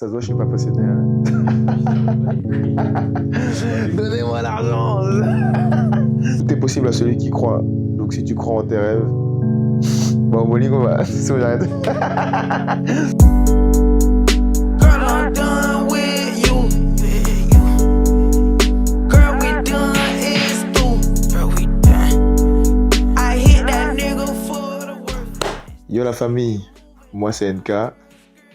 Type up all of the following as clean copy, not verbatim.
Ça se voit, je suis pas passionné. Hein. Donnez-moi l'argent. Tout est possible à celui qui croit. Donc si tu crois en tes rêves, bon, Molingo, bah, c'est bon, j'arrête. Girl, I'm done with you. Girl, we done is through. Girl, we done. I hit that nigga for the work. Yo la famille, moi c'est NK.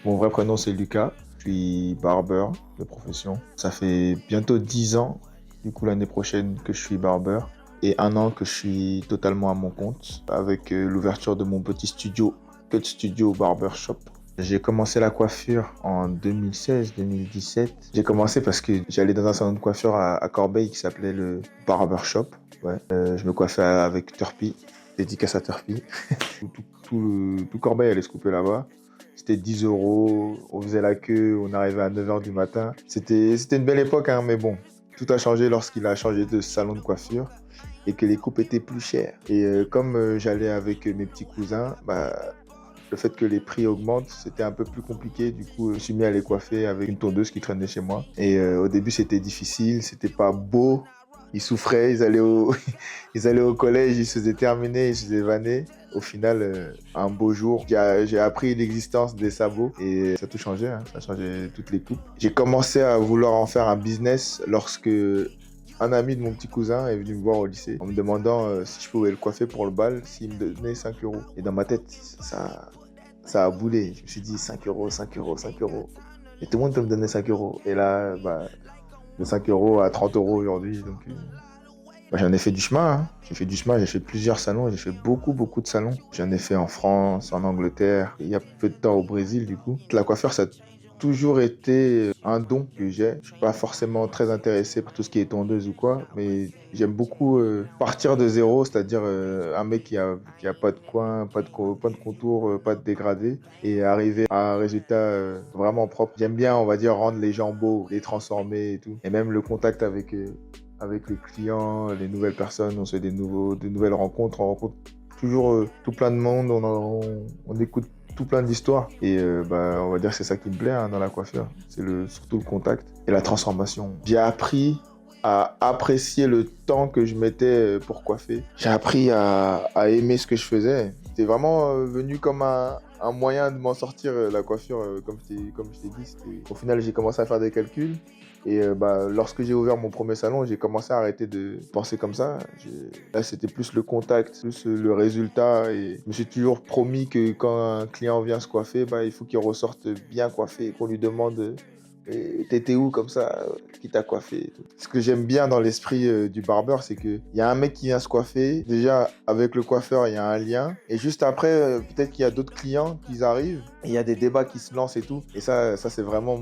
Mon vrai prénom c'est Lucas. Je suis barbeur de profession. Ça fait bientôt 10 ans, du coup l'année prochaine, que je suis barbeur. Et 1 an que je suis totalement à mon compte avec l'ouverture de mon petit studio, Cut Studio Barbershop. J'ai commencé la coiffure en 2016-2017. J'ai commencé parce que j'allais dans un salon de coiffure à Corbeil qui s'appelait le Barbershop. Ouais. Je me coiffais avec Turpie, dédicace à Turpie. tout Corbeil allait se couper là-bas. C'était 10 €, on faisait la queue, on arrivait à 9 h du matin. C'était une belle époque, hein, mais bon, tout a changé lorsqu'il a changé de salon de coiffure et que les coupes étaient plus chères. Et comme j'allais avec mes petits cousins, le fait que les prix augmentent, c'était un peu plus compliqué. Du coup, je me suis mis à les coiffer avec une tondeuse qui traînait chez moi. Et au début, c'était difficile, c'était pas beau. Ils souffraient, ils allaient au collège, ils se faisaient terminer, ils se faisaient vanner. Au final, un beau jour, j'ai appris l'existence des sabots et ça a tout changé, hein. Ça a changé toutes les coupes. J'ai commencé à vouloir en faire un business lorsque un ami de mon petit cousin est venu me voir au lycée en me demandant si je pouvais le coiffer pour le bal, s'il me donnait 5 €. Et dans ma tête, ça a boulé. Je me suis dit 5 €, 5 €, 5 €. Et tout le monde peut me donner 5 €. Et là, de 5 € à 30 € aujourd'hui. Donc, j'en ai fait du chemin. Hein. J'ai fait du chemin, j'ai fait plusieurs salons. J'ai fait beaucoup de salons. J'en ai fait en France, en Angleterre. Il y a peu de temps au Brésil, du coup. La coiffure, ça a toujours été un don que j'ai. Je suis pas forcément très intéressé par tout ce qui est tondeuse ou quoi, mais j'aime beaucoup partir de zéro, c'est-à-dire un mec qui a pas de coin, pas de contour, pas de dégradé, et arriver à un résultat vraiment propre. J'aime bien, on va dire, rendre les gens beaux, les transformer et tout. Et même le contact avec les clients, les nouvelles personnes, on se fait de nouvelles rencontres, on rencontre toujours tout plein de monde, on écoute tout plein d'histoires. Et on va dire que c'est ça qui me plaît, hein, dans la coiffure. C'est surtout le contact et la transformation. J'ai appris à apprécier le temps que je mettais pour coiffer. J'ai appris à aimer ce que je faisais. C'était vraiment venu comme un moyen de m'en sortir, la coiffure, comme je t'ai dit. Au final, j'ai commencé à faire des calculs. Et lorsque j'ai ouvert mon premier salon, j'ai commencé à arrêter de penser comme ça. Là, c'était plus le contact, plus le résultat. Et je me suis toujours promis que quand un client vient se coiffer, il faut qu'il ressorte bien coiffé, qu'on lui demande t'étais où comme ça, qui t'a coiffé et tout. Ce que j'aime bien dans l'esprit du barbeur, c'est qu'il y a un mec qui vient se coiffer. Déjà, avec le coiffeur, il y a un lien. Et juste après, peut-être qu'il y a d'autres clients qui arrivent. Et il y a des débats qui se lancent et tout. Et ça c'est vraiment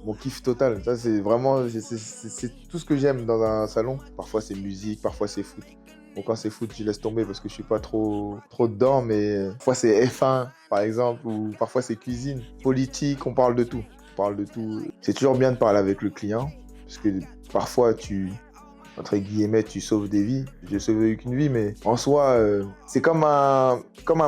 mon kiff total. Ça, c'est vraiment c'est tout ce que j'aime dans un salon. Parfois, c'est musique, parfois, c'est foot. Bon, quand c'est foot, je laisse tomber parce que je suis pas trop dedans. Mais parfois, c'est F1, par exemple. Ou parfois, c'est cuisine. Politique, on parle de tout. C'est toujours bien de parler avec le client, parce que parfois entre guillemets, tu sauves des vies. J'ai sauvé qu'une vie, mais en soi, c'est comme un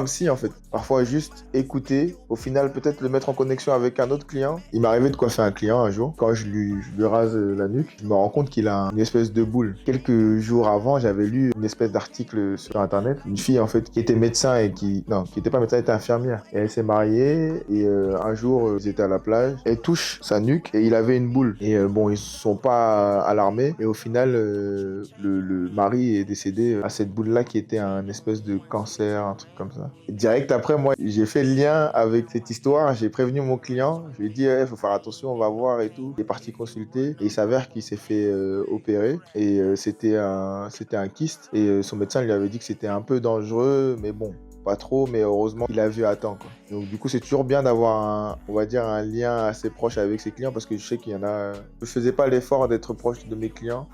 psy en fait. Parfois juste écouter, au final peut-être le mettre en connexion avec un autre client. Il m'est arrivé de coiffer un client un jour. Quand je lui rase la nuque, je me rends compte qu'il a une espèce de boule. Quelques jours avant, j'avais lu une espèce d'article sur internet. Une fille en fait qui était médecin et qui était pas médecin, elle était infirmière. Et elle s'est mariée et un jour, ils étaient à la plage. Elle touche sa nuque et il avait une boule. Et ils se sont pas alarmés. Et au final, le mari est décédé à cette boule-là qui était un espèce de cancer, un truc comme ça. Et direct après, moi, j'ai fait le lien avec cette histoire. J'ai prévenu mon client. Je lui ai dit, faut faire attention, on va voir et tout. Il est parti consulter et il s'avère qu'il s'est fait opérer. Et c'était un kyste. Et son médecin lui avait dit que c'était un peu dangereux, mais bon, pas trop, mais heureusement, il a vu à temps, quoi. Donc du coup, c'est toujours bien d'avoir un lien assez proche avec ses clients parce que je sais qu'il y en a... Je faisais pas l'effort d'être proche de mes clients.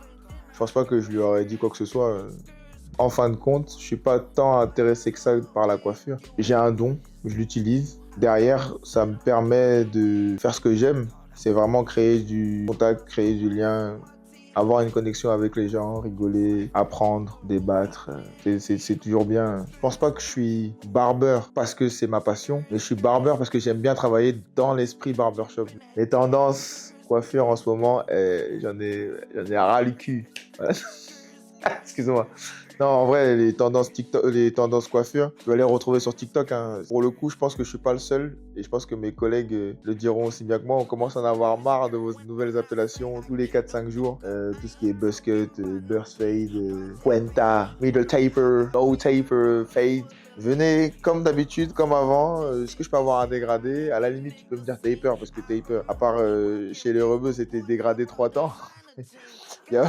Je pense pas que je lui aurais dit quoi que ce soit. En fin de compte, je suis pas tant intéressé que ça par la coiffure. J'ai un don, je l'utilise. Derrière, ça me permet de faire ce que j'aime. C'est vraiment créer du contact, créer du lien, avoir une connexion avec les gens, rigoler, apprendre, débattre, c'est toujours bien. Je pense pas que je suis barbeur parce que c'est ma passion, mais je suis barbeur parce que j'aime bien travailler dans l'esprit barbershop. Les tendances coiffure en ce moment, j'en ai ras le cul. Voilà. Excuse-moi. Non, en vrai, les tendances TikTok, les tendances coiffure, tu vas les retrouver sur TikTok, hein. Pour le coup, je pense que je suis pas le seul et je pense que mes collègues le diront aussi bien que moi. On commence à en avoir marre de vos nouvelles appellations tous les 4-5 jours. Tout ce qui est buzzcut, burst fade, cuenta, middle taper, low taper, fade. Venez comme d'habitude, comme avant. Est-ce que je peux avoir un dégradé? À la limite, tu peux me dire taper parce que taper, à part chez les rebeux, c'était dégradé 3 temps. Il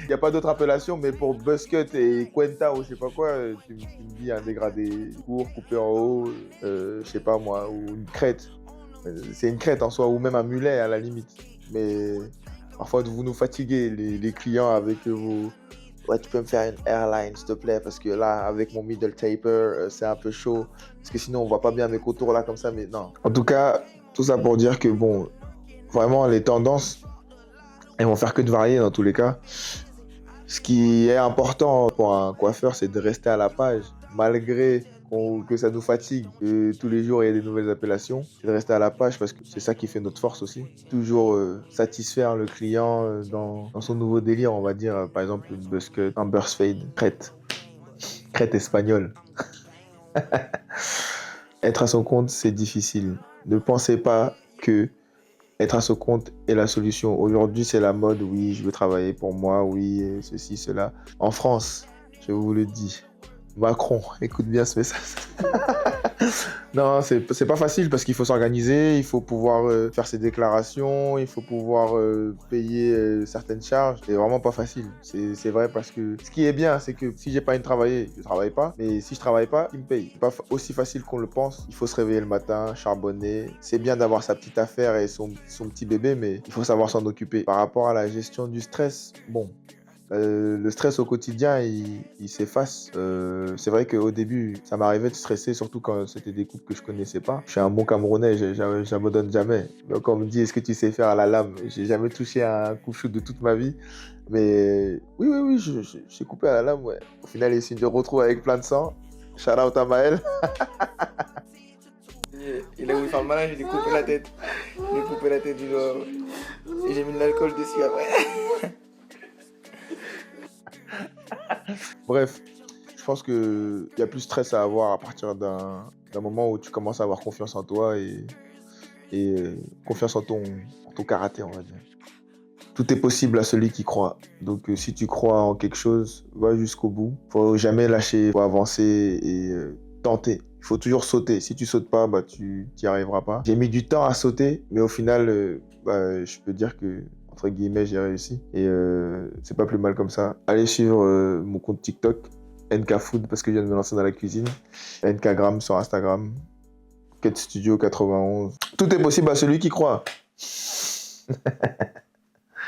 n'y a pas d'autre appellation, mais pour buzzcut et cuenta ou je sais pas quoi, tu me dis un dégradé court, coupé en haut, je sais pas moi, ou une crête. C'est une crête en soi, ou même un mulet à la limite. Mais parfois, vous nous fatiguez, les clients, avec vos... Ouais, tu peux me faire une airline, s'il te plaît, parce que là, avec mon middle taper, c'est un peu chaud. Parce que sinon, on voit pas bien mes contours là, comme ça, mais non. En tout cas, tout ça pour dire que, bon, vraiment, les tendances, elles vont faire que de varier dans tous les cas. Ce qui est important pour un coiffeur, c'est de rester à la page, malgré que ça nous fatigue, que tous les jours il y a des nouvelles appellations. C'est de rester à la page parce que c'est ça qui fait notre force aussi. Toujours satisfaire le client dans son nouveau délire, on va dire, par exemple une buzzcut, un burst fade, crête espagnole. Être à son compte, c'est difficile. Ne pensez pas que être à son compte est la solution. Aujourd'hui, c'est la mode. Oui, je veux travailler pour moi. Oui, ceci, cela. En France, je vous le dis, Macron, écoute bien ce message. Non, c'est pas facile parce qu'il faut s'organiser, il faut pouvoir faire ses déclarations, il faut pouvoir payer certaines charges. C'est vraiment pas facile. C'est vrai parce que ce qui est bien, c'est que si j'ai pas envie de travailler, je travaille pas. Mais si je travaille pas, il me paye. C'est pas aussi facile qu'on le pense. Il faut se réveiller le matin, charbonner. C'est bien d'avoir sa petite affaire et son petit bébé, mais il faut savoir s'en occuper. Par rapport à la gestion du stress, bon. Le stress au quotidien, il s'efface. C'est vrai qu'au début, ça m'arrivait de stresser, surtout quand c'était des coupes que je connaissais pas. Je suis un bon Camerounais, j'abandonne jamais. Donc on me dit, est-ce que tu sais faire à la lame? J'ai jamais touché à un coupe-shoot de toute ma vie. Mais oui, j'ai coupé à la lame, ouais. Au final, il de retrouve avec plein de sang. Shout out à Maël. Il a voulu faire le malin, je lui ai coupé la tête. Je lui ai coupé la tête du genre. Et j'ai mis de l'alcool dessus après. Bref, je pense qu'il y a plus de stress à avoir à partir d'un moment où tu commences à avoir confiance en toi et confiance en ton karaté, on va dire. Tout est possible à celui qui croit. Donc si tu crois en quelque chose, va jusqu'au bout. Faut jamais lâcher, faut avancer et tenter. Il faut toujours sauter. Si tu sautes pas, tu n'y arriveras pas. J'ai mis du temps à sauter, mais au final, je peux dire que entre guillemets, j'ai réussi. Et c'est pas plus mal comme ça. Allez suivre mon compte TikTok, NK Food, parce que je viens de me lancer dans la cuisine. NKgram sur Instagram. Cut Studio 91. Tout est possible à celui qui croit.